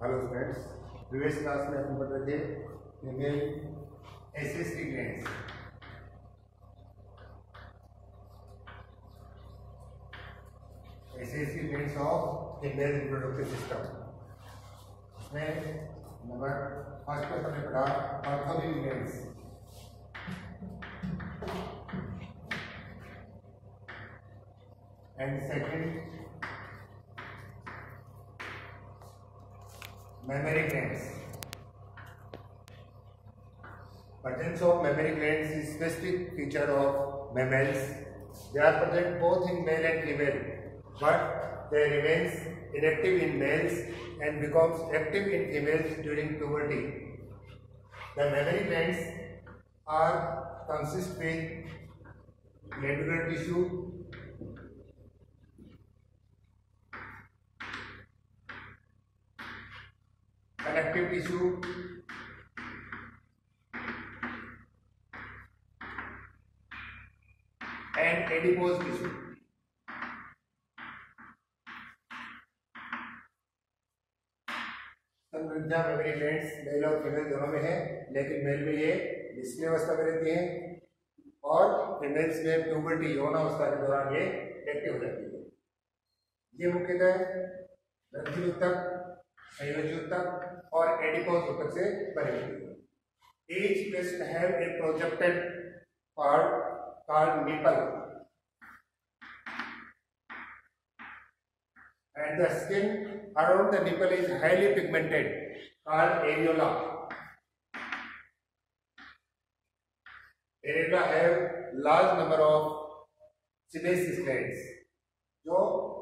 Hello friends, previous class में अपन पढ़ रहे थे female accessory glands. Accessory glands of female reproductive system. उसमें नंबर फर्स्ट पे हमने पढ़ा ऑर्थोनिक glands. And second mammary glands. Presence of mammary glands is specific feature of mammals. They are present both in male and female, but they remains inactive in males and becomes active in females during puberty. The mammary glands are consist with glandular tissue, connective tissue, and adipose tissue. संरचना mammary glands mail और female दोनों में है, लेकिन mail में ये निष्क्रिय अवस्था में रहती है और फीमेल्स में प्यूबर्टी यौन अवस्था के दौरान ये एक्टिव हो जाती है। ये मुख्यतः ग्रंथि ऊतक, संयोजी ऊतक और एडिपोज ऊतक से बनी होती है। Each breast have a projected part called nipple, and the skin around the nipple is highly pigmented, called areola. Areola have large number of sebaceous glands. जो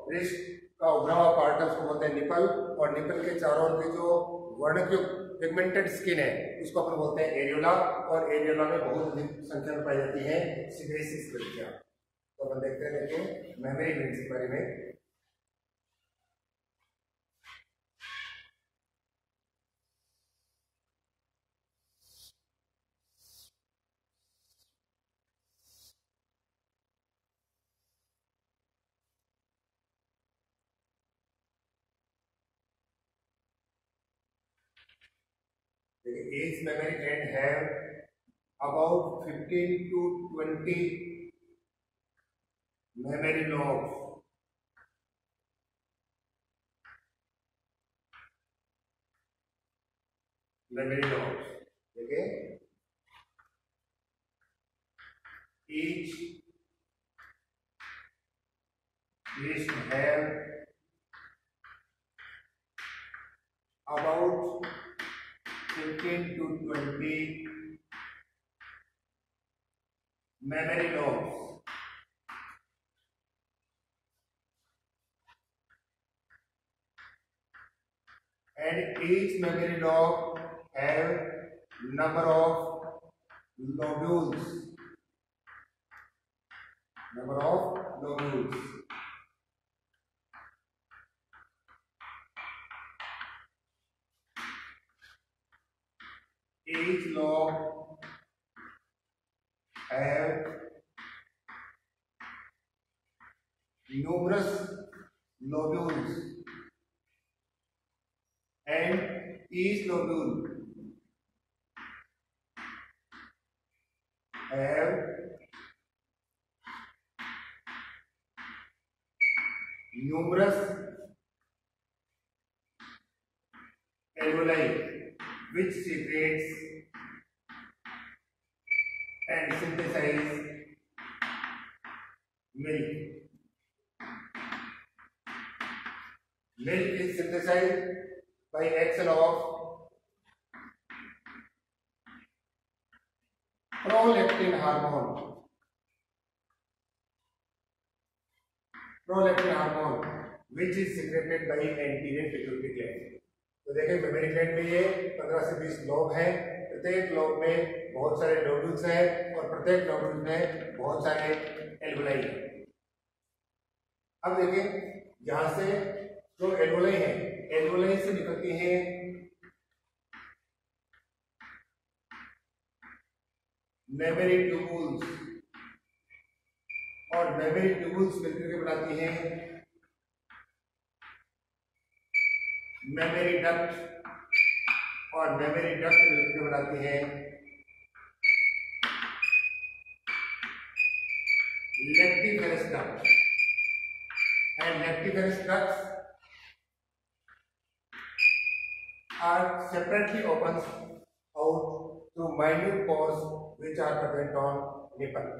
ब्रेस्ट का उभरा हुआ पार्ट है उसको बोलते हैं निपल, और निपल के चारों ओर की जो वर्णयुक्त पिगमेंटेड स्किन है उसको अपन बोलते हैं एरियोला, और एरियोला में बहुत अधिक संख्या में पाई जाती है सीबेसिस ग्रंथियां। तो अपन देखते हैं देखिए मेमोरी ग्लैंड्स के बारे में। Each mammary gland have about 15 to 20 mammary lobes. Mammary lobes. Okay. Each breast have about 15 to 20 mammary lobes. And each mammary lobe have number of lobules. Number of lobules. Each lobe have numerous lobules, and each lobule have numerous alveoli which secretes and synthesize milk. Milk is synthesized by action of prolactin hormone. Prolactin hormone which is secreted by anterior pituitary gland. तो देखें memory gland में ये 15 से 20 lobe हैं। प्रत्येक lobe में बहुत सारे लोब्यूल्स हैं और प्रत्येक लोब्यूल में बहुत सारे एल्वोलाई हैं। अब देखें यहाँ से जो एल्वोलाई हैं, एल्वोलाई से निकलती हैं मेमोरी ट्यूबुल्स, और मेमोरी ट्यूबुल्स मिलकर के बनाती हैं मेमोरी डक्ट और मेमोरी डक्ट मिलकर बनाती है lactiferous duct, and lactiferous ducts are separately opens out through minute pores which are present on nipple.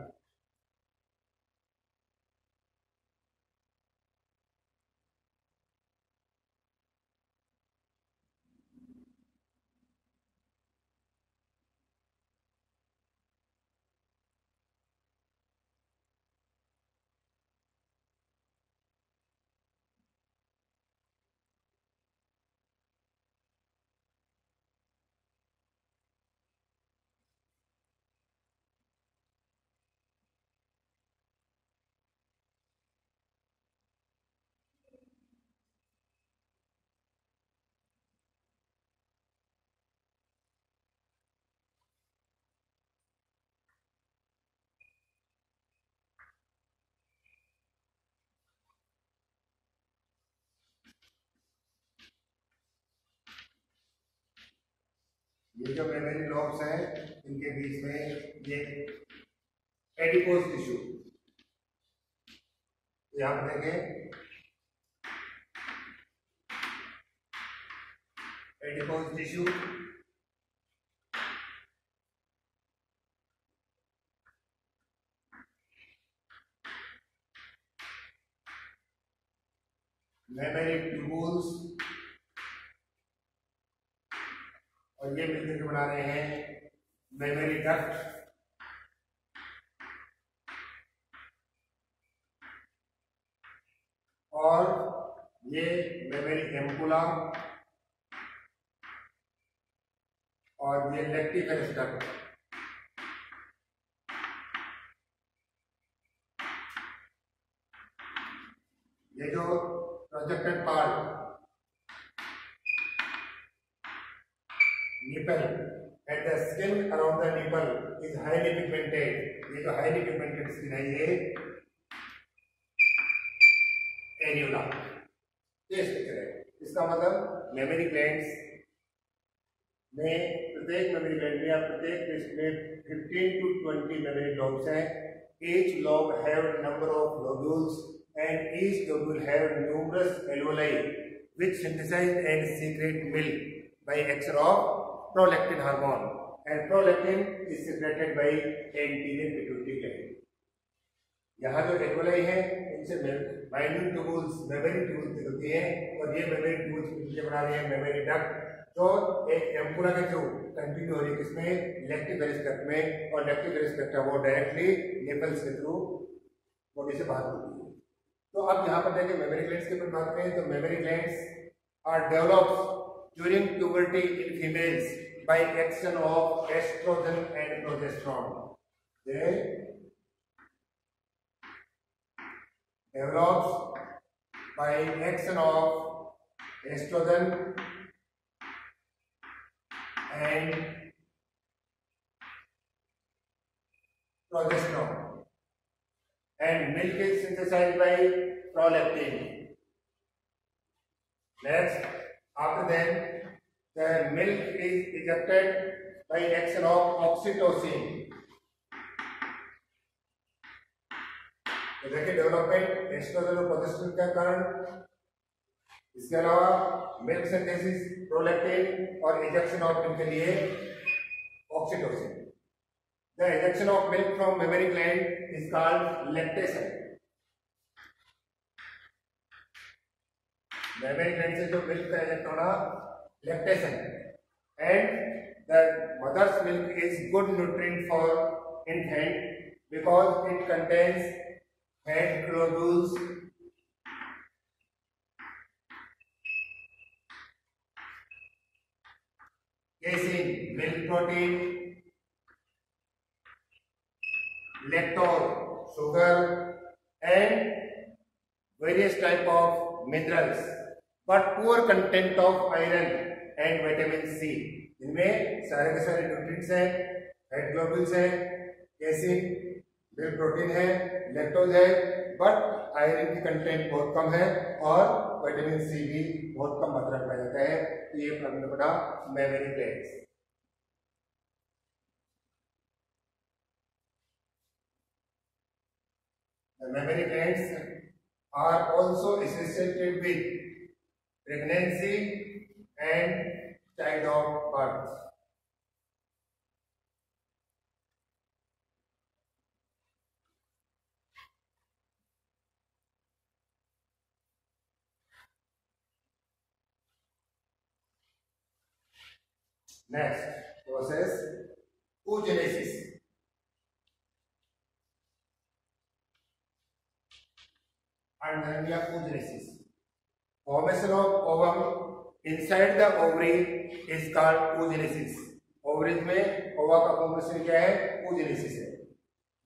ये जो मेमोरी लॉब्स हैं इनके बीच में ये एडिपोज टिश्यू, यहाँ पर देखें एडिपोज टिश्यू मेमोरी ट्यूबुल्स और ये मिलकर बना रहे हैं मेमोरी डक्ट और ये मेमोरी एम्पुला और ये लैक्टिफेरस डक्ट। ये जो projected part nipple and the skin around the nipple is highly pigmented। ये जो highly pigmented skin है ये एरियोला, ये स्ट्रक्चर है। इसका मतलब मेमोरी ग्लैंड्स में प्रत्येक मेमोरी ग्लैंड में या प्रत्येक डिस्क में 15 to 20 मेमोरी लॉब्स हैं। Each lobe have number of lobules and each lobule have numerous alveoli which synthesize and secrete milk by action of prolactin hormone, and prolactin is secreted by anterior pituitary gland। यहाँ जो alveoli है इनसे minute tubules memory tubules होती है और ये memory tubules मिलकर बना रही है मेमोरी डक्ट जो एक एम्पुला के थ्रू कंटिन्यू हो रही है किसमें लैक्टिफेरस डक्ट में, और लैक्टिफेरस डक्ट वो डायरेक्टली निपल्स के थ्रू बॉडी से बाहर होती है। तो अब यहाँ पर देखिए मेमोरी ग्लैंड्स के ऊपर बात करें तो memory glands are developed during puberty in females by action of estrogen and progesterone। They develops by action of estrogen and progesterone, and milk is synthesized by prolactin। Next, after that the milk is ejected by action of oxytocin। तो देखिए development oestrogen और progesterone के कारण, इसके अलावा milk synthesis prolactin और ejection of milk के लिए oxytocin. The ejection of milk from memory gland is called lactation. Memory gland से जो मिल्क का इजेक्ट होना lactation, and the mother's milk is good nutrient for infant because it contains fat globules, casein, milk protein, lactose, sugar, and various type of minerals, but poor content of iron and vitamin C। इनमें सारे के सारे nutrients हैं, fat globules हैं, casein, milk protein है, lactose है, but iron की content बहुत कम है और विटामिन सी भी बहुत कम मात्रा में रहता है। तो ये हमने पढ़ा mammary glands. The mammary glands are also associated with pregnancy and child of birth. Next process, oogenesis. Andrania oogenesis. Formation of ovum inside the ovary is called oogenesis. Ovaries में ओवा का फॉर्मेशन क्या है? oogenesis है.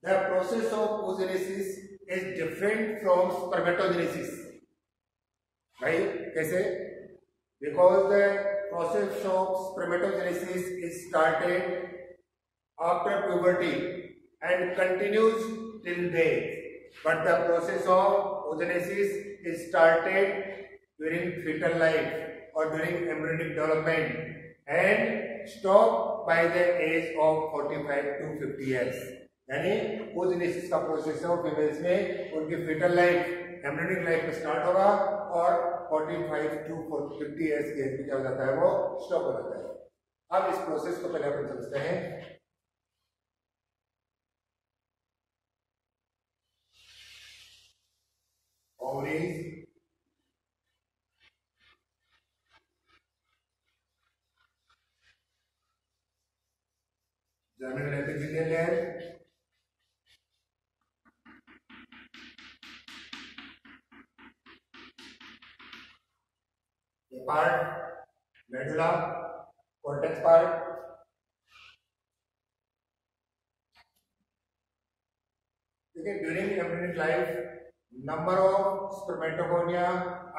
The process of oogenesis is different from spermatogenesis. भाई कैसे? Because the process of spermatogenesis is started after puberty and continues till death, but the process of oogenesis is started during fetal life or during embryonic development and stop by the age of 45 to 50 years. यानी oogenesis का process है females में उनकी fetal life, embryonic life में start होगा और 45 to 50 years के as में क्या हो जाता है, वो स्टॉप हो जाता है। अब इस प्रोसेस को पहले अपन समझते हैं। ओवरीज, germinal epithelial layer, ये पार्ट मेडुला, कॉर्टेक्स पार्ट, ठीक है। During embryonic life, number of spermatogonia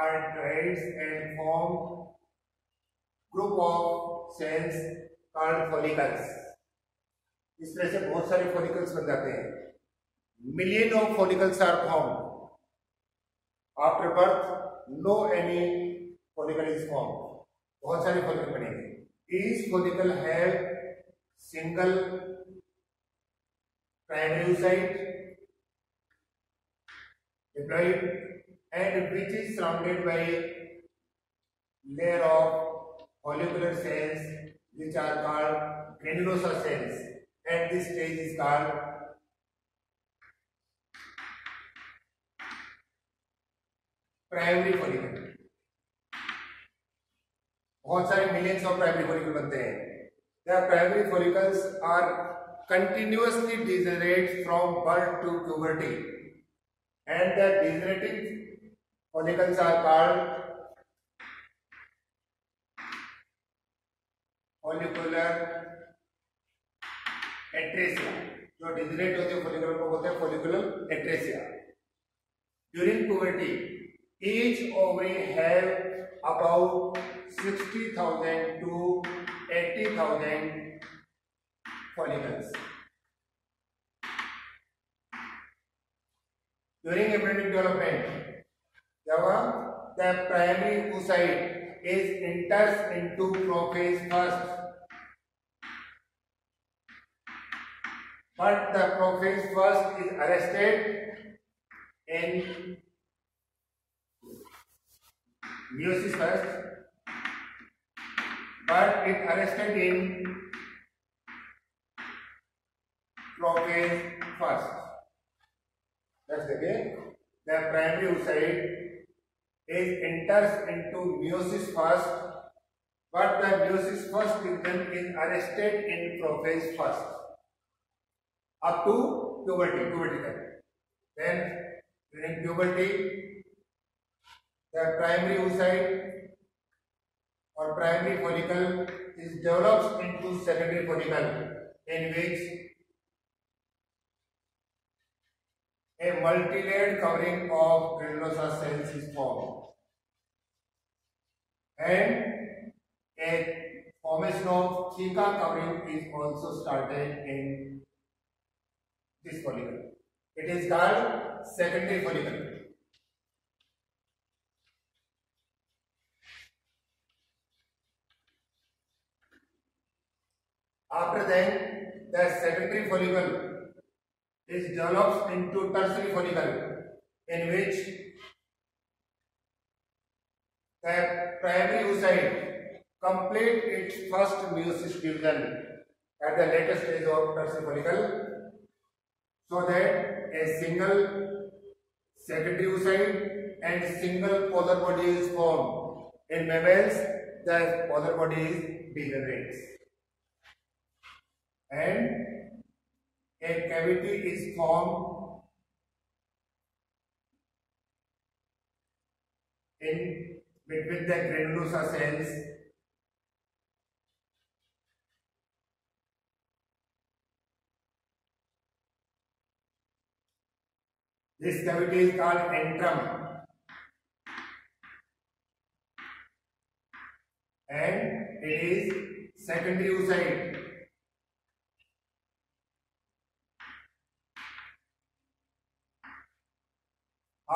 are divided and form group of cells called follicles. इस तरह से बहुत सारे फॉलिकल्स बन जाते हैं। Million of follicles are formed after birth, no any follicle is formed. बहुत सारे फॉलिकल बनेंगे। Each follicle have single primary oocyte diploid and which is surrounded by layer of follicular cells which are called granulosa cells, and this stage is called primary follicle. बहुत सारे millions of primary follicle बनते हैं। The primary follicles are continuously degenerate from birth to puberty, and the degenerating follicles are called follicular atresia. जो degenerate होते हैं follicular को बोलते हैं follicular atresia. During puberty, each ovary have about 60,000 to 80,000 follicles. During embryonic development, the primary oocyte is enters into prophase first, but the prophase first is arrested in meiosis first, but it arrested in prophase first. That's again, the primary oocyte is enters into meiosis first, but the meiosis first division is arrested in prophase first up to puberty time. Then during puberty, the primary oocyte or primary follicle is develops into secondary follicle, in which a multi-layered covering of granulosa cells is formed, and a formation of theca covering is also started in this follicle. It is called secondary follicle. After then, the secondary follicle is develops into tertiary follicle, in which the primary oocyte complete its first meiosis division at the later stage of tertiary follicle, so that a single secondary oocyte and single polar body is formed. In mammals, the polar body is degenerates, and a cavity is formed in between the granulosa cells. This cavity is called antrum, and it is secondary oocyte.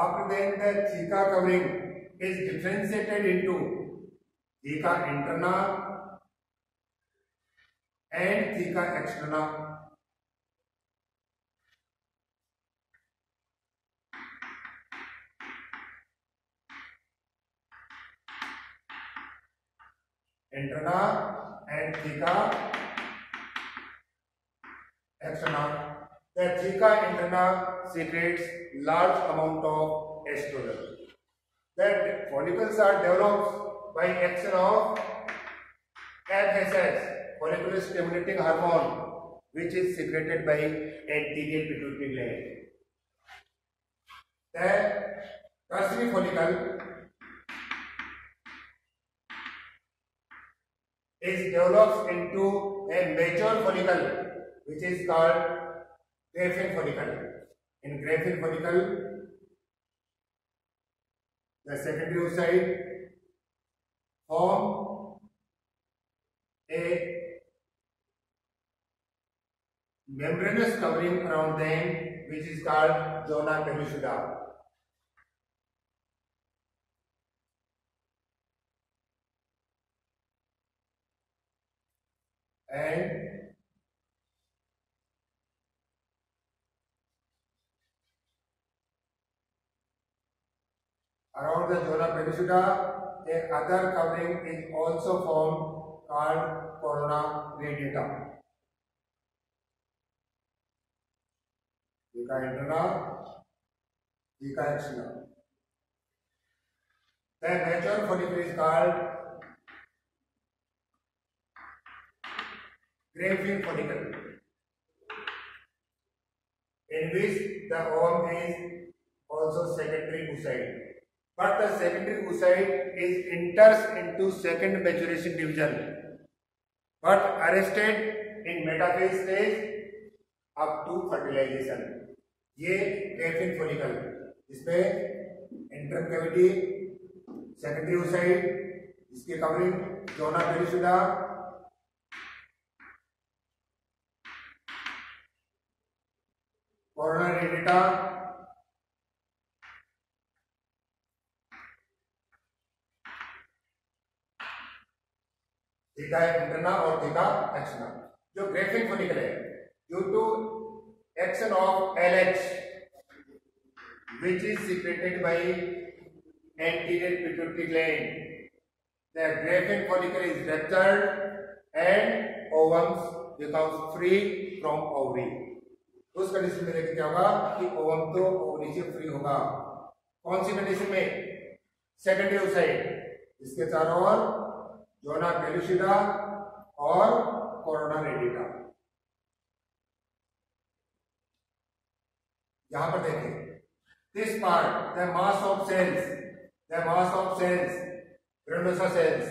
After then, the theca covering is differentiated into theca interna and theca externa. Interna and theca externa. The theca interna secretes large amount of estrogen. The follicles are developed by action of FSH, follicular stimulating hormone, which is secreted by anterior pituitary gland. The tertiary follicle is developed into a mature follicle, which is called Graafian follicle. In Graafian follicle, the secondary oocyte form a membranous covering around them, which is called zona pellucida. And around the zona pellucida, a other covering is also formed called corona radiata. Theca interna, theca externa. The mature follicle is called Graafian follicle, in which the ovum is also secondary oocyte. But the secondary oocyte is enters into second maturation division, but arrested in metaphase stage up to fertilization. ये Graafian follicle, इसमें interim cavity, secondary oocyte, इसके covering जोना पेरिसुडा, corona रेडिटा, theca interna और theca externa. जो Graafian follicle है, due to action of LH, which is secreted by anterior pituitary gland, the Graafian follicle is ruptured and ovum becomes free from ovary. उस condition में देखिए क्या होगा कि ovum तो ओवरी से फ्री होगा. कौन सी कंडीशन में? सेकेंडरी oocyte, इसके चारों ओर जोना पेलुसिडा और कोरोना रेडिटा. यहां पर देखिए, this part, the mass of cells, granulosa cells,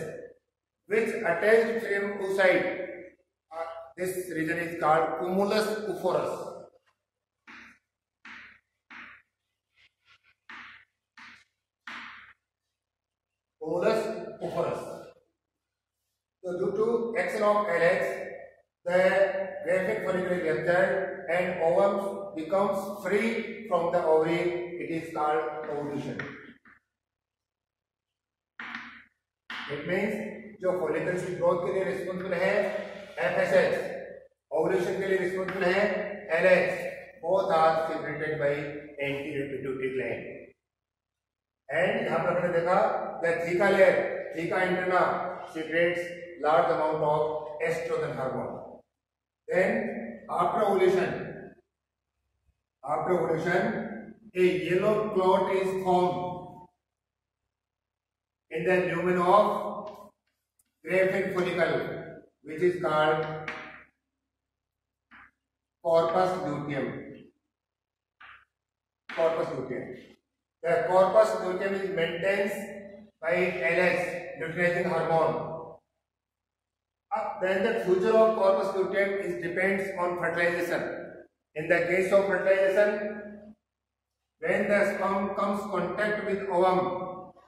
which attached frame oocyte, this region is called cumulus euphorus. Cumulus euphorus. So due to action of LH, the Graafian follicle is ruptured and ovum becomes free from the ovary. It is called ovulation. It means जो follicles की growth के लिए responsible है FSH, ovulation के लिए responsible है LH, both are secreted by anterior pituitary gland. And यहाँ पर हमने देखा the theca layer, theca interna secretes large amount of estrogen hormone. Then after ovulation, a yellow clot is formed in the lumen of Graafian follicle, which is called corpus luteum. Corpus luteum. The corpus luteum is maintained by LH, luteinizing hormone. Then the future of corpus luteum is depends on fertilization. In the case of fertilization, when the sperm comes contact with ovum,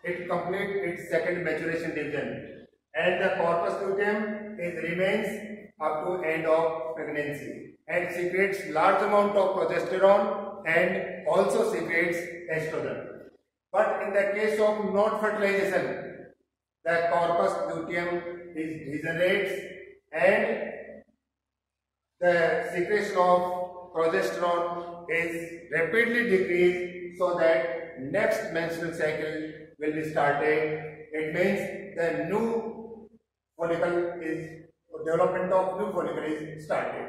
it completes its second maturation division, and the corpus luteum remains up to end of pregnancy and secretes large amount of progesterone and also secretes estrogen. But in the case of not fertilization, the corpus luteum degenerates and the secretion of progesterone is rapidly decreased, so that next menstrual cycle will be started. It means the new follicle is development of new follicle is started.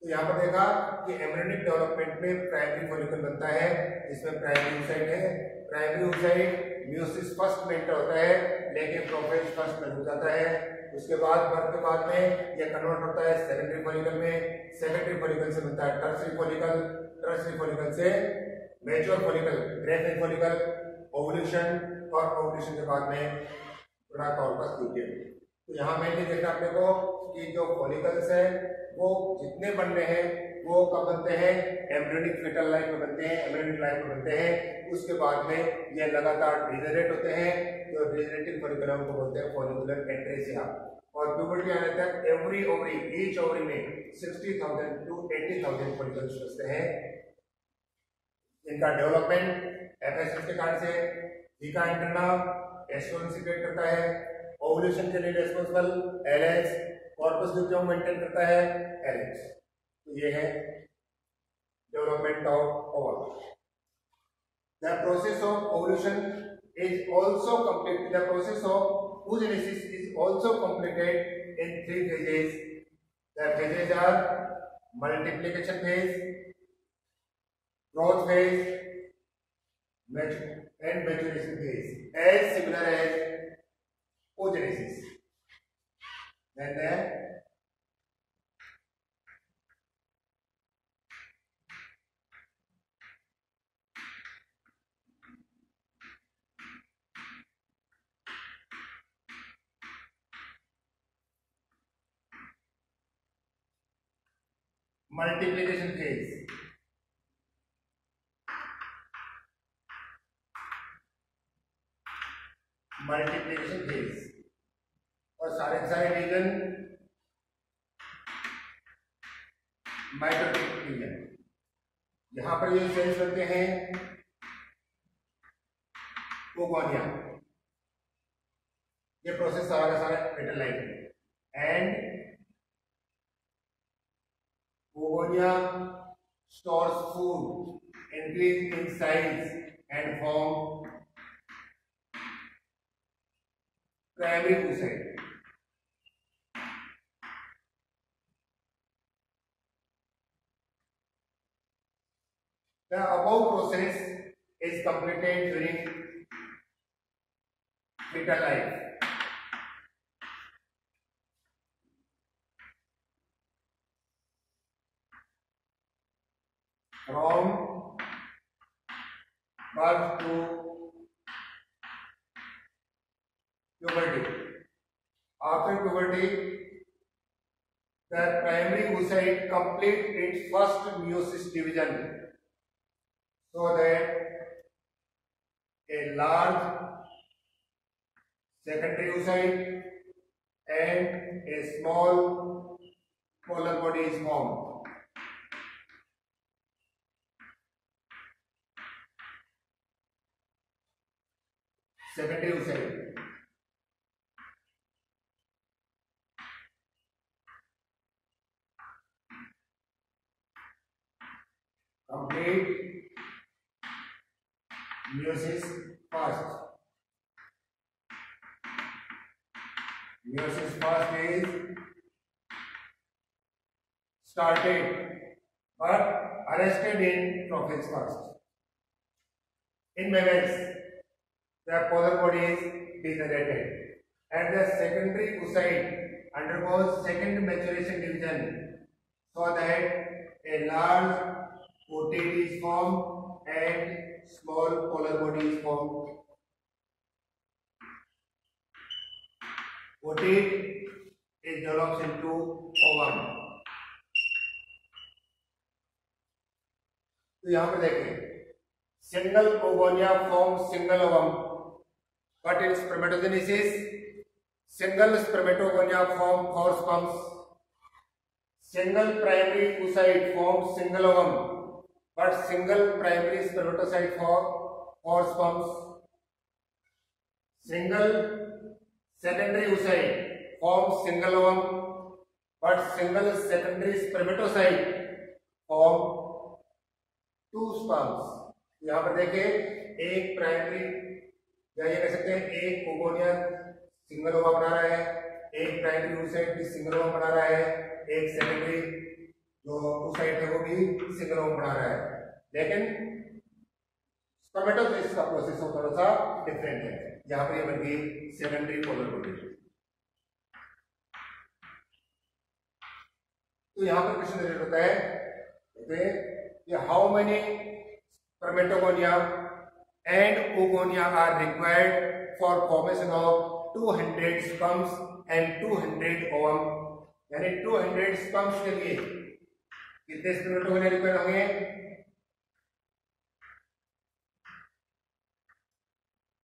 तो यहाँ पर देखा कि embryonic development में primary follicle बनता है, जिसमें primary oocyte है. प्राइमरी oocyte म्यूसिस फर्स्ट में एंटर होता है, लेकिन प्रोफेज फर्स्ट में हो जाता है. उसके बाद बर्थ के बाद में यह कन्वर्ट होता है सेकेंडरी फॉलिकल में. सेकेंडरी फॉलिकल से बनता है टर्शियरी फॉलिकल. टर्शियरी फॉलिकल से mature follicle, Graafian follicle, ovulation और ओवुलेशन के बाद में पूरा कॉर्पस लुटियम. तो यहाँ मैंने देखा अपने को कि जो फॉलिकल्स है वो जितने बन रहे हैं वो कब बनते हैं, एम्ब्रियोनिक फीटल लाइफ में बनते हैं, एम्ब्रियोनिक लाइफ में बनते हैं. उसके बाद में ये लगातार डिजेनरेट होते हैं. जो डिजेनरेटिंग फॉलिकुलम को बोलते हैं फॉलिकुलर एंड्रेसिया. और प्यूबर्टी आने तक एवरी ओवरी, ईच ओवरी में 60,000 to 80,000 फॉलिकल्स बचते हैं. इनका डेवलपमेंट एफएसएस के कारण से थीका इंटरना एस्ट्रोजन सीक्रेट करता है. ओवुलेशन के लिए responsible LH, corpus luteum maintain करता है LH. तो ये है development of ovum. The process of ovulation is also complete. The process of oogenesis is also completed in 3 phases. The phases are multiplication phase, growth phase, and maturation phase, as similar as oogenesis. Then the multiplication phase. Multiplication phase और सारे reason mitotic reason. यहां पर ये sales बनते हैं oogonia. ये process सारा का सारा फेटल लाइफ में. And oogonia stores food, increase in size and form primary oocyte. The above process is completed during fetal life. From birth to puberty. After puberty, the primary oocyte complete its first meiosis division, so that a large secondary oocyte and a small polar body is formed. Secondary oocyte. meiosis first is started but arrested in prophets first. In mammals, the polar body is degenerated and the secondary oocyte undergoes second maturation division so that a large otid is formed and small polar body is formed. Otid is develops into ovum. तो यहां पर देखें single oogonia form single ovum but in spermatogenesis single spermatogonia form four sperms single primary oocyte form single ovum but single primary spermatocyte for four sperms single secondary oocyte form single ovum but single secondary spermatocyte form two sperms. यहां पर देखें एक primary या ये कह सकते हैं एक ओगोनिया सिंगल ओवा बना रहा है, एक प्राइमरी oocyte भी सिंगल ओवा बना रहा है, एक सेकेंडरी जो oocyte है वो भी सिंगल ओवा बना रहा है, लेकिन स्पर्मेटोजेनेसिस का प्रोसेस थोड़ा सा डिफरेंट है। यहां पर ये बन गई सेकेंडरी पोलर बॉडी। तो यहां पर क्वेश्चन रिलेटेड होता है how many spermatogonia and oogonia are required for formation of 200 sperms and 200 ovum, यानी 200 sperms के लिए कितने spermatogonia रिक्वायर्ड होंगे?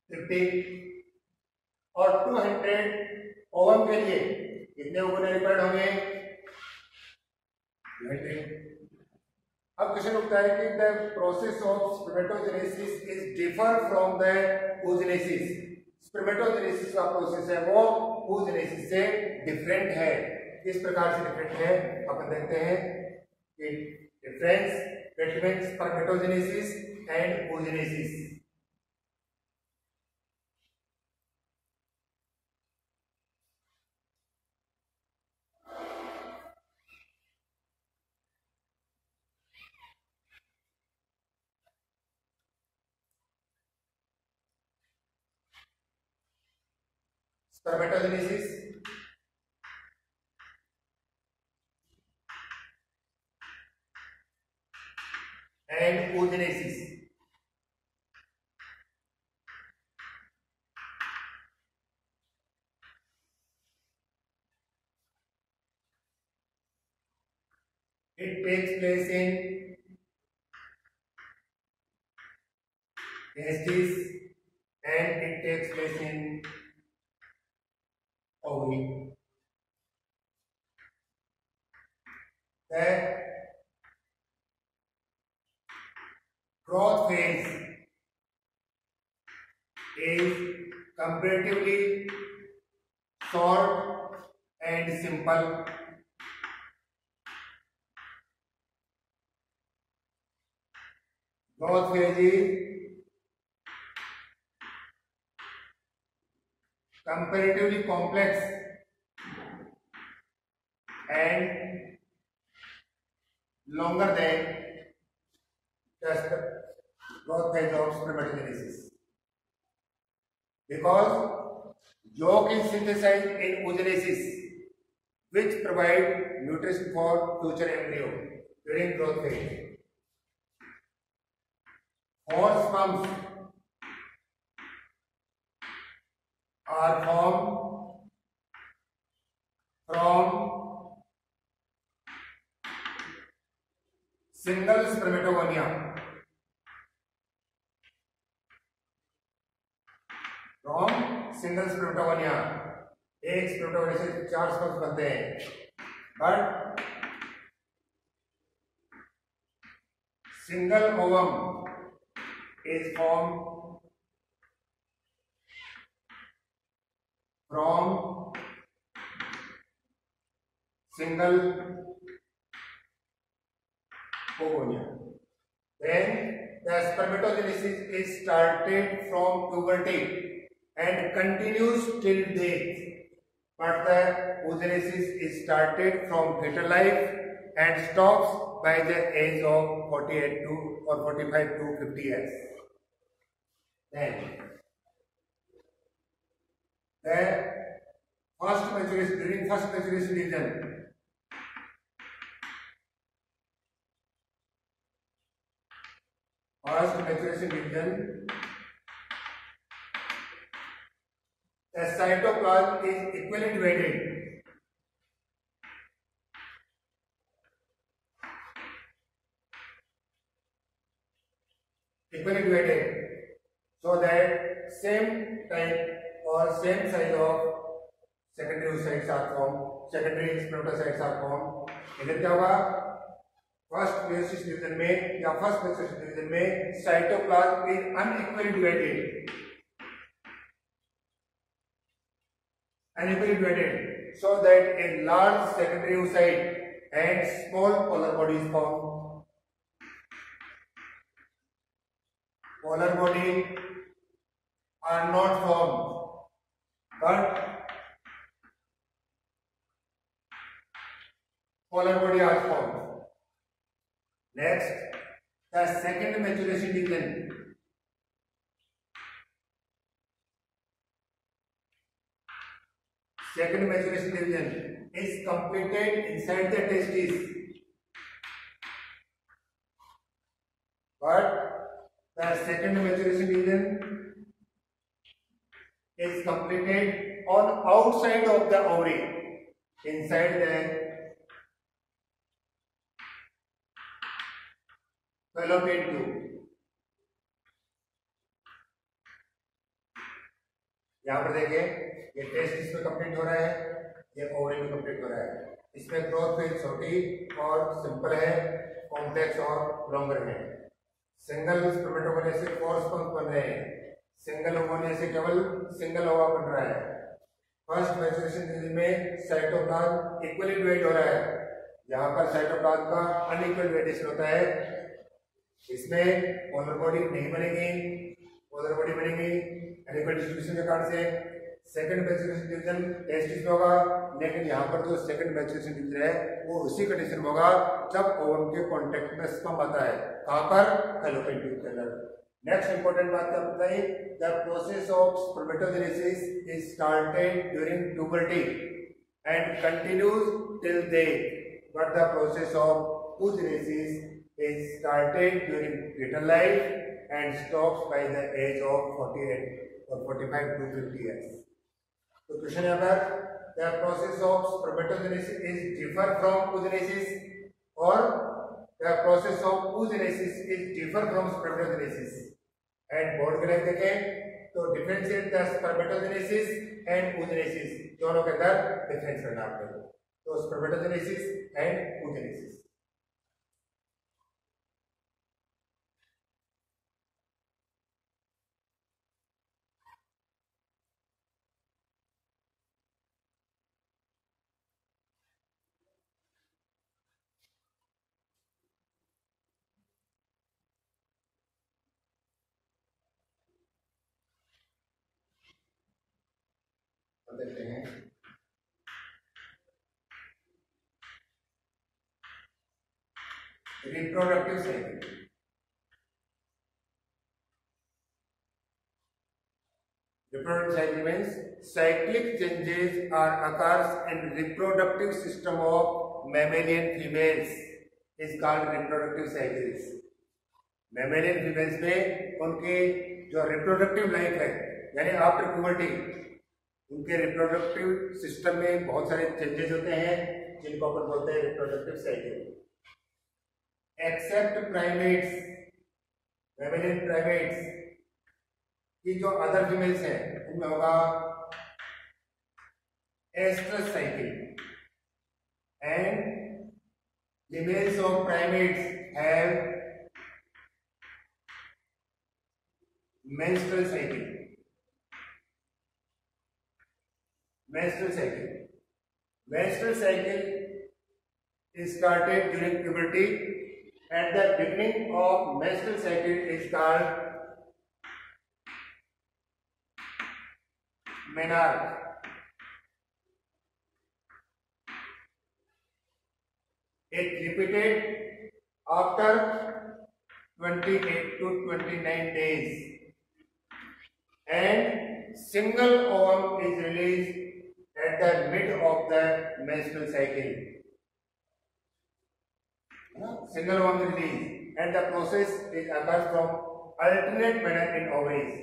50 और 200 ovum के लिए कितने oogonia रिक्वायर्ड होंगे? 100। अब क्वेश्चन उठता है कि the process of spermatogenesis is differ from the oogenesis। Spermatogenesis का प्रोसेस है वो oogenesis से डिफरेंट है। किस प्रकार से डिफरेंट है अपन देखते हैं कि difference between spermatogenesis and oogenesis। Spermatogenesis and oogenesis। It takes place in testes and it takes place in ovary। The growth phase is comparatively short and simple। Growth phase is comparatively complex and longer than just the growth phase of spermatogenesis, because yolk is synthesized in oogenesis, which provide nutrition for future embryo during growth phase। Four sperms are formed from single spermatogonia। From single spermatogonia, एक spermatogonia से 4 sperms बनते हैं, but single ovum is formed from single oogonia। Then the spermatogenesis is started from puberty and continues till death। but the oogenesis is started from fetal life and stops by the age of 48 to or 45 to 50 years. Then the first maturation, during first maturation division, the cytoplasm is equally divided. So that same type or same size of secondary oocytes are formed, secondary spermatocytes are formed. इधर क्या होगा? First meiosis division में या first meiosis division में cytoplasm is unequally divided so that a large secondary oocyte and small polar body is formed. Polar body are not formed, but polar body are formed. Next, the second maturation division. Second maturation division is completed inside the testes, but the second maturation division is completed on outside of the ovary, inside the fallopian tube. यहाँ पर देखिए, ये testis में complete हो रहा है, ये ovary में कंप्लीट हो रहा है. इसमें ग्रोथ फेज छोटी और सिंपल है, कॉम्प्लेक्स और लॉन्गर है. सिंगल स्पर्मेटोगोनिया से 4 स्पर्म बन रहे हैं, सिंगल ओगोनिया से केवल सिंगल ओवा बन रहा है. फर्स्ट मैचुरेशन डिवीजन में साइटोप्लाज्म इक्वली डिवाइड हो रहा है. यहाँ पर साइटोप्लाज्म का अनइक्वल डिवाइडेशन होता है. इसमें पोलर बॉडी नहीं बनेगी, पोलर बॉडी बनेगी अनइक्वल डिस्ट्रीब्यूशन के कारण से. सेकंड मैचुरेशन डिवीजन टेस्टिस में होगा, लेकिन यहाँ पर जो सेकंड मैचुरेशन डिवीजन है वो उसी कंडीशन में होगा जब ओवम के कांटेक्ट में स्पर्म आता है. कहाँ पर? फैलोपियन ट्यूब के अंदर. नेक्स्ट इंपॉर्टेंट बात क्या बताइए? The process of spermatogenesis is started during puberty and continues till death, but the process of oogenesis is started during fetal life and stops by the age of 48 or 45 to 50 years. तो question यहाँ पर, the process of spermatogenesis is differ from oogenesis or the process of oogenesis is differ from spermatogenesis. And board के लिए देखें तो differentiate the spermatogenesis and oogenesis, दोनों के अंदर डिफरेंस करना आपको. तो spermatogenesis and oogenesis. देखते हैं reproductive cycle. Reproductive cycle means cyclic changes are occurs in reproductive system of mammalian females is called reproductive cycles. Mammalian females में उनके जो reproductive life है यानी आफ्टर प्यूबर्टी उनके रिप्रोडक्टिव सिस्टम में बहुत सारे चेंजेस होते हैं जिनको अपन बोलते हैं reproductive cycle. Except primates, mammalian primates की जो अदर फीमेल्स हैं उनमें होगा oestrus cycle and females of primates have menstrual cycle. Menstrual cycle. Menstrual cycle is started during puberty, and the beginning of menstrual cycle is called menarche. It repeated after 28 to 29 days, and single ovum is released at the mid of the menstrual cycle. Single ovum release, and the process is occurs from alternate manner in ovaries.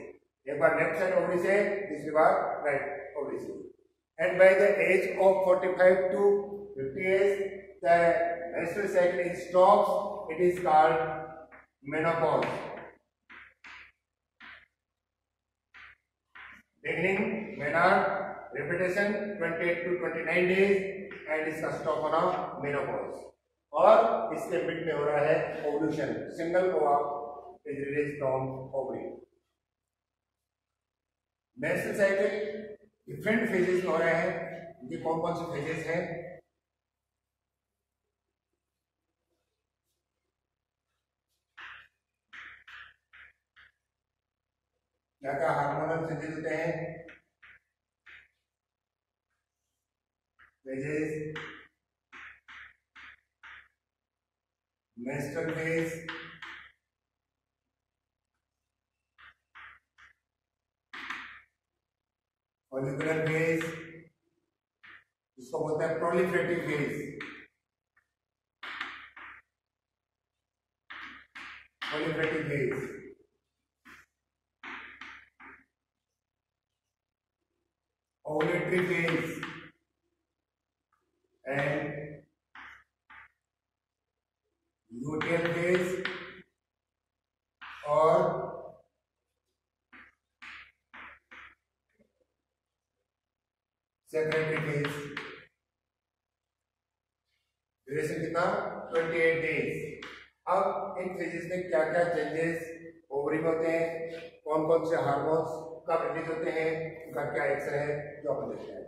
एक बार left side ovary से, दूसरी बार right ovary से. And by the age of 45 to 50 years, the menstrual cycle stops. It is called menopause. Beginning menarche, repetition 28 to 29 days, and इसका stop होना menopause. और इसके mid में हो रहा है ovulation. Single ovum is release from ovary. Menstrual cycle different phases में हो रहे हैं. ये कौन कौन से फेजेस हैं? क्या क्या हार्मोनल चेंजेस होते हैं? Phases: menstrual phase, follicular phase, जिसको बोलते हैं proliferative phase, proliferative phase, ovulatory phase, and luteal phase, और सेक्रेटरी फेज. ड्यूरेशन कितना? 28 डेज. अब इन फेजेस में क्या क्या चेंजेस ओवरी में होते हैं, कौन कौन से हार्मोन्स कब रिलीज होते हैं, उनका क्या एक्शन है, जो अपन देखते हैं.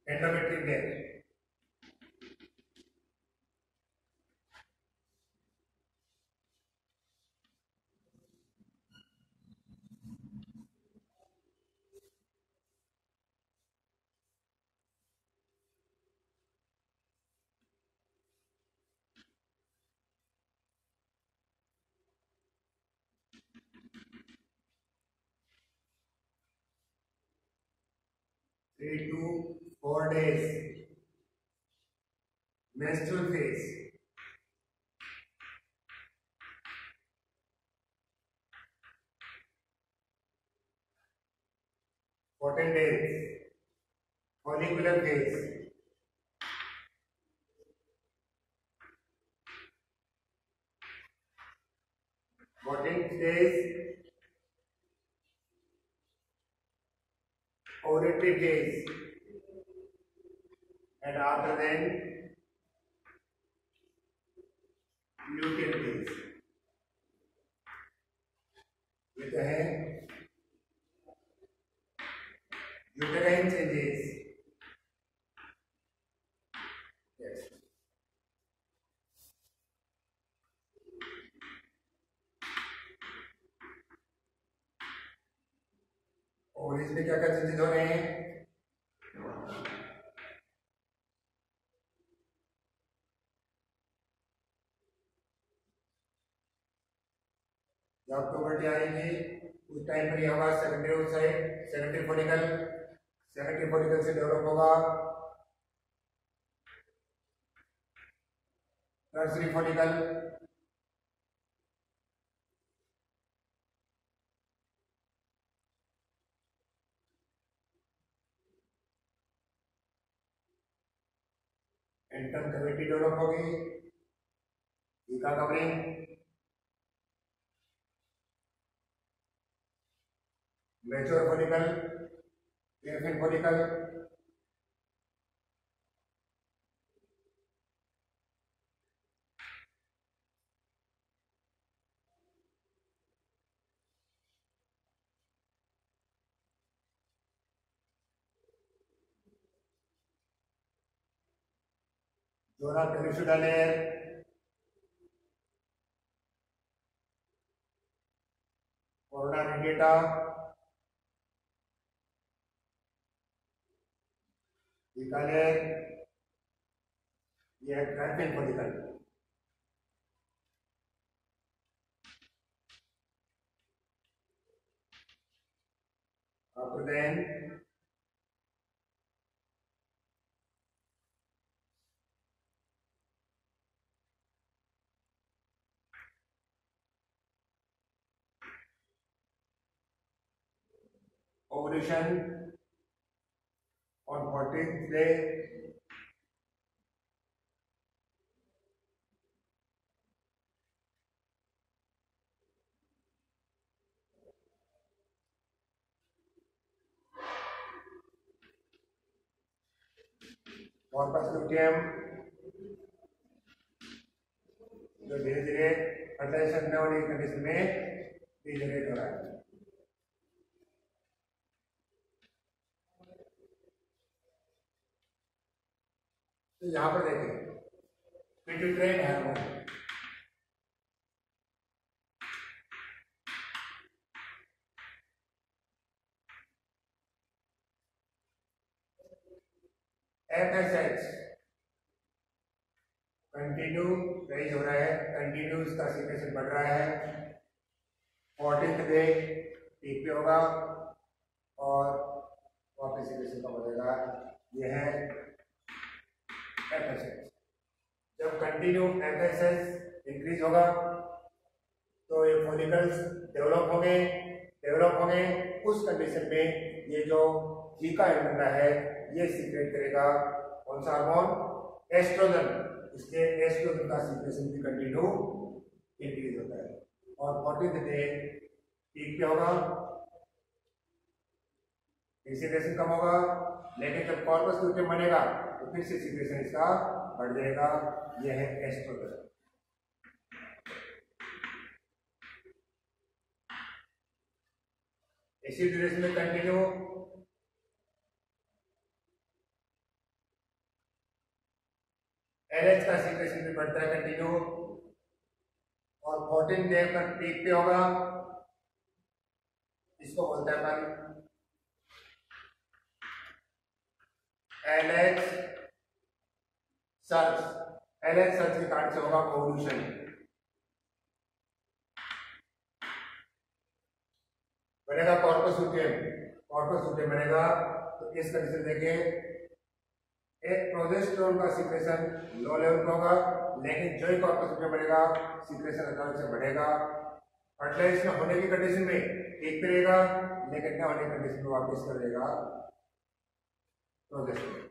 एंडोमेट्रिक death. Three to 4 days. Menstrual phase. Fourteen days. Follicular phase. 14 days. Ovulatory phase. And after then luteal phase. ये तो है uterine changes. Yes. और इसमें क्या क्या चेंजेस हो रहे हैं? जब प्यूबर्टी आएगी उस टाइम पर ये होगा secondary side, secondary follicle, secondary follicle से डेवलप होगा tertiary follicle, antrum cavity develop होगी, theca covering, mature follicle, Graafian follicle, zona pellucida layer, corona radiata, theca layer, ये है Graafian follicle. After then, ovulation on 14th day, corpus luteum जो धीरे धीरे fertilisation न होने की कंडीशन में डिजेनरेट हो रहा है। तो यहाँ पर देखें pituitary hormone, FSH continue raise हो रहा है, कंटिन्यू इसका सीक्रेशन बढ़ रहा है, 14th डे पीक पे होगा और वापस सीक्रेशन कम हो जाएगा। यह है FSH। जब कंटिन्यू FSH इंक्रीज होगा तो ये फॉलिकल्स डेवलप होंगे। उस कंडीशन में ये जो जीका एंटेना है ये सीक्रेट करेगा कौन सा हार्मोन, एस्ट्रोजन। इसलिए एस्ट्रोजन का सीक्रेशन भी कंटिन्यू इंक्रीज होता है और 14th डे पीक पे होगा, सीक्रेशन कम होगा, लेकिन जब कॉर्पस लूटियम बनेगा तो फिर से सीक्रेशन इसका बढ़ जाएगा। यह है एस्ट्रोजन। इसी ड्यूरेशन में कंटिन्यू LH का सीक्रेशन भी बढ़ता है कंटिन्यू और 14 डे पर पीक पे होगा। इसको बोलते हैं अपन LH सर्च। LH सर्च के कारण से होगा ओवुलेशन। बनेगा कॉर्पस लूटियम बनेगा। तो इस कंडीशन देखिए एक प्रोजेस्टेरोन का सीक्रेशन लो लेवल पर होगा, लेकिन जो ही कॉर्पस लूटियम बनेगा सीक्रेशन अचानक से बढ़ेगा। फर्टिलाइजेशन होने की कंडीशन में ठीक पे रहेगा, लेकिन न होने की कंडीशन में वापस कर देगा प्रोजेस्टेरोन।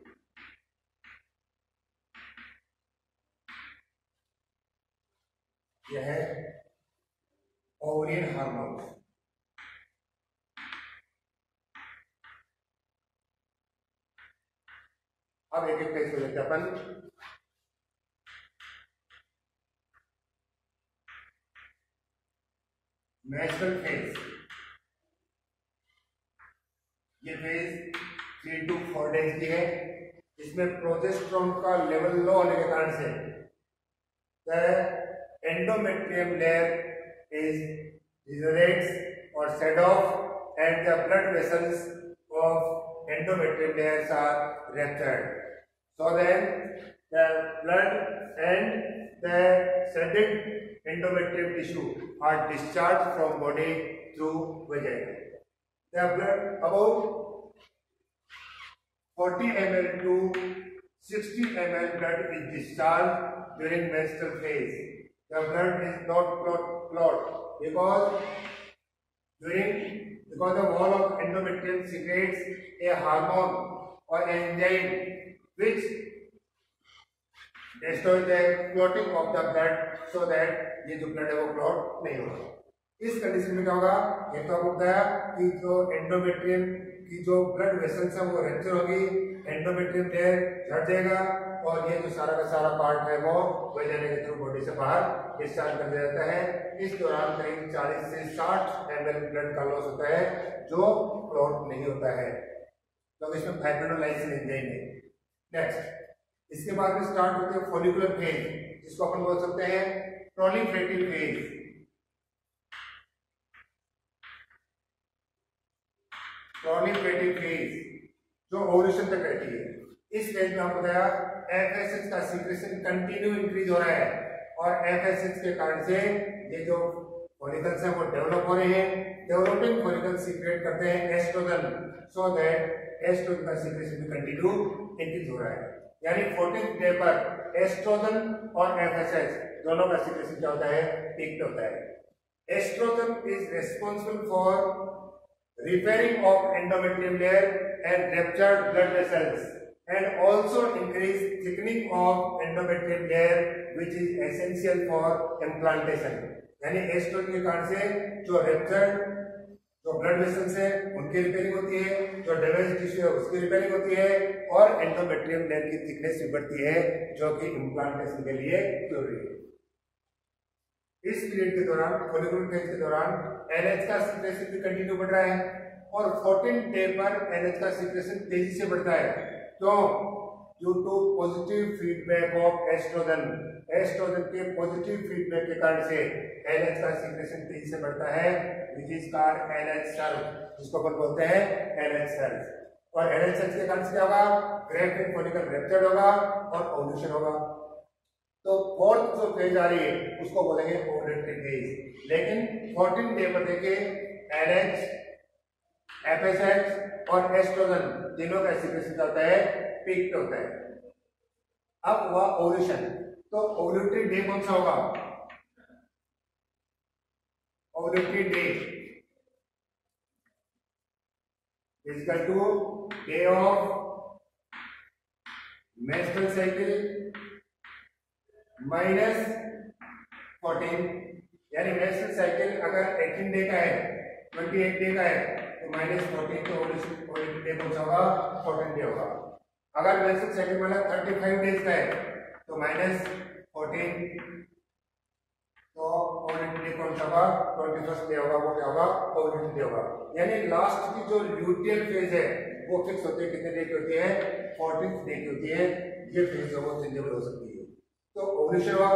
यह है ओवरियन हार्मोन। अब एक एक पेज को देखते हैं अपन। मेंस्ट्रुअल फेज, ये फेज 3 to 4 डेज की है। इसमें प्रोजेस्टेरोन का लेवल लो होने के कारण से the endometrium layer is degenerates or shed off and the blood vessels of endometrium layers are ruptured. So then the blood and the shredded endometrium tissue are discharged from body through vagina. The blood about 40 ml to 60 ml blood is discharged during menstrual phase. The blood is not clot because the wall of endometrium secretes a hormone or enzyme which destroys the clotting of the blood, so that ये जो blood है वो clot नहीं होगा। इस condition में क्या होगा, ये तो आपको बताया कि जो एंडोमेट्रियम की जो ब्लड वेसल्स है वो रप्चर होगी, एंडोमेट्रियम लेयर झड़ जाएगा और ये जो सारा का सारा पार्ट है वो वजाइना के थ्रू बॉडी से बाहर डिस्चार्ज कर दिया जाता है। इस दौरान करीब 40 से 60 ml ब्लड का लॉस होता है जो क्लॉट नहीं होता है, तो इसमें फाइब्रिनोलाइसिस एंजाइम है। नेक्स्ट, इसके बाद में स्टार्ट होती है फॉलिकुलर फेज, जिसको अपन बोल सकते हैं प्रोलिफरेटिव फेज। प्रोलिफरेटिव फेज जो ओव्यूलेशन तक रहती है। इस फेज में आपको बताया एफएसएच का सीक्रेशन कंटिन्यू इंक्रीज हो रहा है और एफएसएच के कारण से ये जो फॉलिकल्स हैं वो डेवलप हो रहे हैं। डेवलपिंग फॉलिकल सीक्रेट करते हैं एस्ट्रोजन, सो दैट एस्ट्रोजन का सीक्रेशन भी कंटिन्यू इंक्रीज हो रहा है। यानी 14th डे पर एस्ट्रोजन और एफएसएच दोनों का सीक्रेशन क्या होता है, पीक पे होता है। Oestrogen is responsible for repairing of endometrium layer and ruptured blood vessels and also increase thickening of endometrium layer which is essential for implantation। यानी एस्ट्रोजन के कारण से जो रप्चर्ड जो ब्लड वेसल्स है उनकी रिपेयरिंग होती है, जो डैमेज टिश्यू है उसकी रिपेयरिंग होती है और एंडोमेट्रियम लेयर की थिकनेस भी बढ़ती है जो कि इम्प्लांटेशन के लिए जरूरी है। इस पीरियड के दौरान फॉलिकुलर फेज के दौरान एनएच का सीक्रेशन भी कंटिन्यू बढ़ रहा है और 14th डे पर एनएच का सीक्रेशन तेजी से बढ़ता है। क्यों? Due to positive feedback of oestrogen. Oestrogen के पॉजिटिव फीडबैक के कारण से एनएच का सीक्रेशन तेजी से बढ़ता है, विच इज कॉल्ड एनएच सर्व, जिसको अपन बोलते हैं एनएच सर्व। और एनएच सर्व के कारण से क्या होगा, ग्रेफ्ट फॉलिकल रप्चर्ड होगा और ओव्यूलेशन होगा। तो फोर्थ जो फेज आ रही है उसको बोलेंगे ओव्यूलेटरी फेज। लेकिन 14th डे पर देखिए एनएच, एफएसएच और एस्ट्रोजन तीनों का सीक्रेशन होता है, पीक पे होता है। अब हुआ ओव्यूलेशन, तो ओव्यूलेटरी डे कौन सा होगा? Ovulatory day is equal to day of menstrual cycle minus 14। यानी मेंस्ट्रुअल साइकिल अगर 18 डे का है, 28 डे का है तो माइनस 14, तो ओव्यूलेटरी डे कौन सा होगा? 14 डे होगा। अगर मेंस्ट्रुअल साइकिल मतलब 35 डेज का है तो माइनस 14, तो ओव्यूलेटरी डे कौन सा होगा? 21st डे होगा, वो क्या होगा? ओव्यूलेटरी डे होगा। यानी लास्ट की जो ल्यूटियल फेज है वो फिक्स होती है, कितने डे की होती है? 14th डे की होती है। ये फेज वो चेंजेबल हो सकती है। तो ओव्यूलेशन हुआ,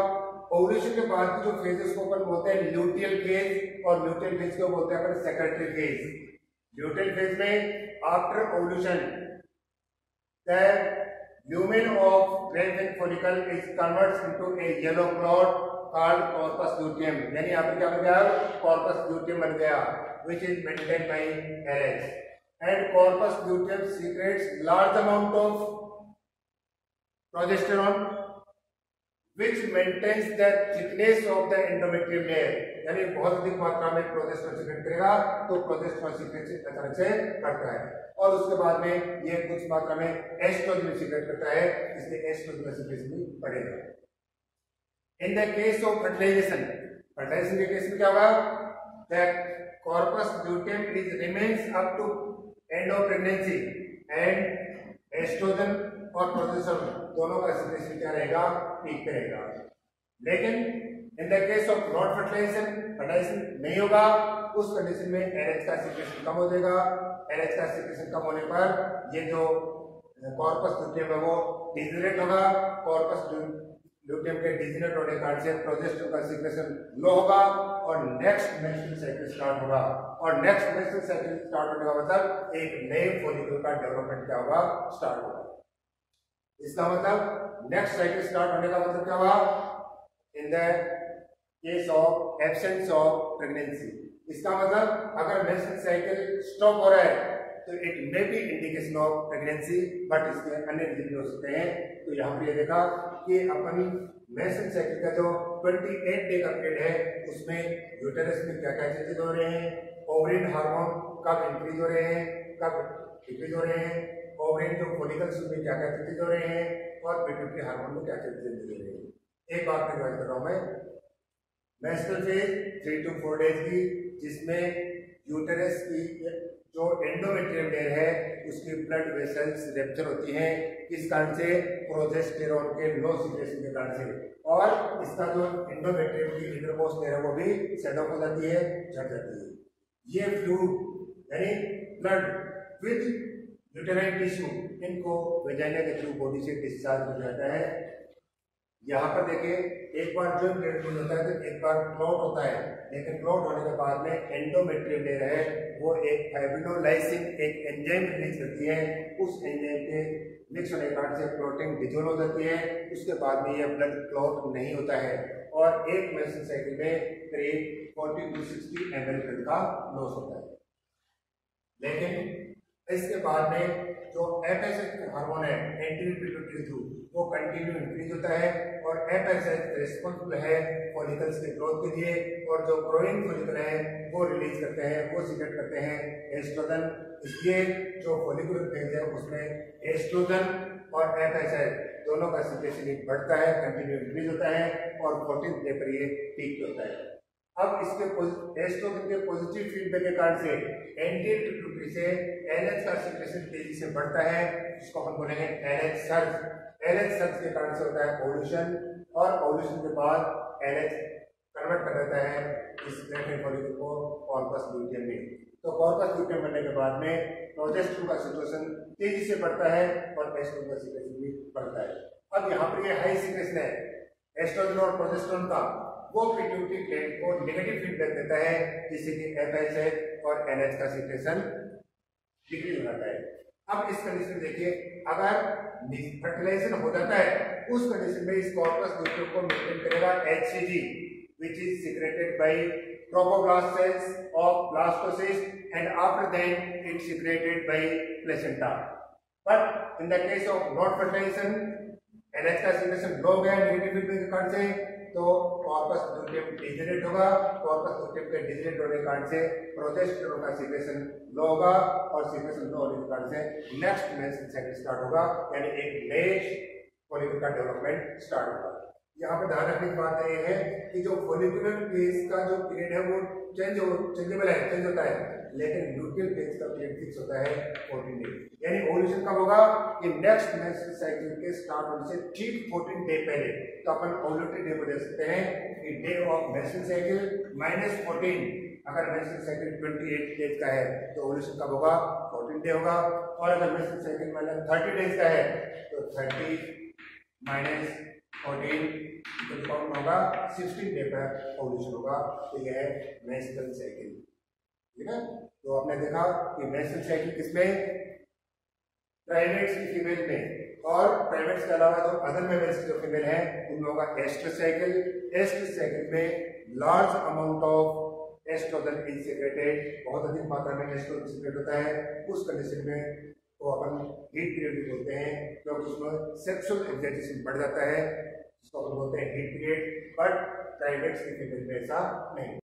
ओव्यूलेशन के बाद की जो फेज है उसको अपन बोलते हैं ल्यूटियल फेज और ल्यूटियल फेज को बोलते हैं अपन सेकेंडरी फेज। ल्यूटियल फेज में after ovulation the lumen of graphic follicle is converts into a yellow clot called corpus luteum। यानी यहाँ पर क्या बन गया? corpus luteum बन गया, which is maintained by LH, and corpus luteum secretes large amount of progesterone which maintains the thickness of the endometrium layer। यानी बहुत अधिक मात्रा में प्रोजेस्टेरोन सीक्रेट करेगा तो प्रोजेस्टेरोन सीक्रेट अचानक से करता है और उसके बाद में ये कुछ मात्रा में एस्ट्रोजन सीक्रेट करता है, इसलिए एस्ट्रोजन का सीक्रेशन भी बढ़ेगा। In the case of fertilisation, fertilisation के केस में क्या होगा? That corpus luteum is remains up to end of pregnancy and oestrogen और प्रोजेस्टेरोन दोनों का सीक्रेशन क्या रहेगा? पीक पे रहेगा। लेकिन in the case of not fertilisation, fertilisation नहीं होगा, उस कंडीशन में एनएच का सीक्रेशन कम हो जाएगा। एनएच का सीक्रेशन कम होने पर ये जो कॉर्पस ल्यूटेम है वो डिजेनरेट होगा। कॉर्पस ल्यूटेम के डिजेनरेट होने के कारण से प्रोजेस्टेरोन का सीक्रेशन लो होगा और नेक्स्ट मेंस्ट्रुअल साइकिल स्टार्ट होगा। और नेक्स्ट मेंस्ट्रुअल साइकिल स्टार्ट होने का मतलब एक नए फॉलिकल का डेवलपमेंट क्या होगा? स्टार्ट होगा। इसका मतलब नेक्स्ट साइकिल स्टार्ट होने का मतलब क्या हुआ? इन the case of absence of pregnancy. इसका मतलब अगर मेंस्ट्रुअल साइकिल स्टॉप हो रहा है तो it may be indication of pregnancy, but इसमें अन्य रीजन भी हो सकते हैं। तो यहाँ पर ये देखा कि अपन मेंस्ट्रुअल साइकिल का जो 28 डे का पीरियड है उसमें यूटेरस में क्या क्या चेंजेस हो रहे हैं, ओवरिन हार्मोन कब इंक्रीज हो रहे हैं, कब डिक्रीज हो रहे हैं, ओवरिन जो फॉलिकल्स में क्या क्या चेंजेस हो रहे हैं, और पिट्यूटरी हार्मोन में क्या क्या चेंजेस हो रहे हैं। एक बात रिवाइज कर रहा हूँ मैं, मेंस्ट्रुअल फेज 3 to 4 डेज की, जिसमें यूटेरस की जो एंडोमेट्रियम लेयर है उसकी ब्लड वेसल्स रप्चर होती हैं, किस कारण से, प्रोजेस्टेरोन के लो सीक्रेशन के कारण से, और इसका जो एंडोमेट्रियम की इनरमोस्ट लेयर है वो भी सेट ऑफ हो जाती है, झड़ जाती है। ये फ्लूइड यानी ब्लड विद यूटेराइन टिश्यू इनको वेजाइना के थ्रू बॉडी से डिस्चार्ज हो जाता है। यहाँ पर देखिए एक बार जो ब्लड होता है तो एक बार क्लॉट होता है, लेकिन क्लॉट होने के बाद में एंडोमेट्रियम लेयर है वो एक फाइब्रिनोलाइसिन एक एंजाइम रिलीज करती है, उस एंजाइम के मिक्स होने के कारण से क्लॉटिंग डिजोल्व हो जाती है, उसके बाद में यह ब्लड क्लॉट नहीं होता है, और एक मेंस्ट्रुअल साइकिल में करीब 40 to 60 ml ब्लड का लॉस होता है। लेकिन इसके बाद में जो एफएसएच हार्मोन है एंटीरियर पिट्यूटरी थ्रू वो कंटिन्यू इंक्रीज होता है, और एफएसएच रिस्पॉन्सिबल है फॉलिकल्स के ग्रोथ के लिए, और जो ग्रोइंग फॉलिकल है वो रिलीज करते हैं, वो सीक्रेट करते हैं एस्ट्रोजन। इसलिए जो फॉलिकुलर फेज है उसमें एस्ट्रोजन और एफएसएच दोनों का सीक्रेशन बढ़ता है, कंटिन्यू इंक्रीज होता है, और 14th डे पर ये पीक होता है। अब इसके एस्ट्रोजन के पॉजिटिव फीडबैक के कारण से एंटीरियर पिट्यूटरी से एलएच का सीक्रेशन तेजी से बढ़ता है, जिसको हम बोलेंगे एलएच सर्ज। एलएच सर्ज के कारण से होता है ओव्यूलेशन, और ओव्यूलेशन के बाद एलएच कन्वर्ट कर देता है इस प्रेग्नेंट फॉलिकल को कॉर्पस लूटियम में। तो कॉर्पस लूटियम बनने के बाद में प्रोजेस्टेरोन का सीक्रेशन तेजी से बढ़ता है, और एस्ट्रोजन का सीक्रेशन भी बढ़ता है। अब यहाँ पर ये हाई सीक्रेशन है एस्ट्रोजन और प्रोजेस्टेरोन का, वो पिट्यूटरी ग्लैंड को नेगेटिव फीडबैक देता है, जिससे कि एफएसएच और एनएच का सीक्रेशन डिक्रीज हो जाता है। अब इस कंडीशन देखिए, अगर फर्टिलाइजेशन हो जाता है उस कंडीशन में इस कॉर्पस लूटियम को मेंटेन करेगा HCG, which is secreted by trophoblast cells of blastocyst, and after then it secreted by placenta. But in the case of not fertilization LH का सीक्रेशन लो हो गया नेगेटिव फीडबैक के कारण से, तो corpus luteum degenerate होगा, corpus luteum के degenerate होने के कारण से प्रोजेस्टेरोन का सीक्रेशन लो होगा, और सीक्रेशन लो होने के कारण से नेक्स्ट मेंस्ट्रुअल साइकिल स्टार्ट होगा, यानी एक नए फॉलिकल का डेवलपमेंट स्टार्ट होगा। यहाँ पे ध्यान रखने की बात ये है कि जो फॉलिकुलर फेज का जो पीरियड है वो चेंजेबल है, चेंज होता है, लेकिन ल्यूटियल फेज का पीरियड फिक्स होता है 14 डे। यानी ओव्यूलेशन कब होगा कि नेक्स्ट मेंस्ट्रुअल साइकिल के स्टार्ट होने से ठीक 14 डे पहले, तो अपन ओव्यूलेटरी डे को दे सकते हैं कि day of menstrual cycle minus 14। अगर मेंस्ट्रुअल साइकिल 28 डेज का है तो ओव्यूलेशन कब होगा, 14 डे होगा, और अगर मेंस्ट्रुअल साइकिल माइनस 30 डेज का है तो 30 माइनस 14 होगा, 16 डे पर ओव्यूलेशन होगा। तो यह है मेंस्ट्रुअल साइकिल, ठीक है। तो आपने देखा कि मेंस्ट्रुअल साइकिल किसमें, प्राइमेट्स की फीमेल में, और प्राइमेट्स के अलावा जो अदर मेमल्स जो फीमेल है उन लोगों का एस्ट्रस साइकिल में large amount of oestrogen is secreted, बहुत अधिक मात्रा में एस्ट्रोजन सीक्रेट होता है। उस कंडीशन में तो अपन हीट पीरियड भी बोलते हैं, क्योंकि उसमें सेक्सुअल एक्साइटेशन बढ़ जाता है, जिसको अपन बोलते हैं हीट पीरियड। बट प्राइमेट्स की फीमेल में ऐसा नहीं।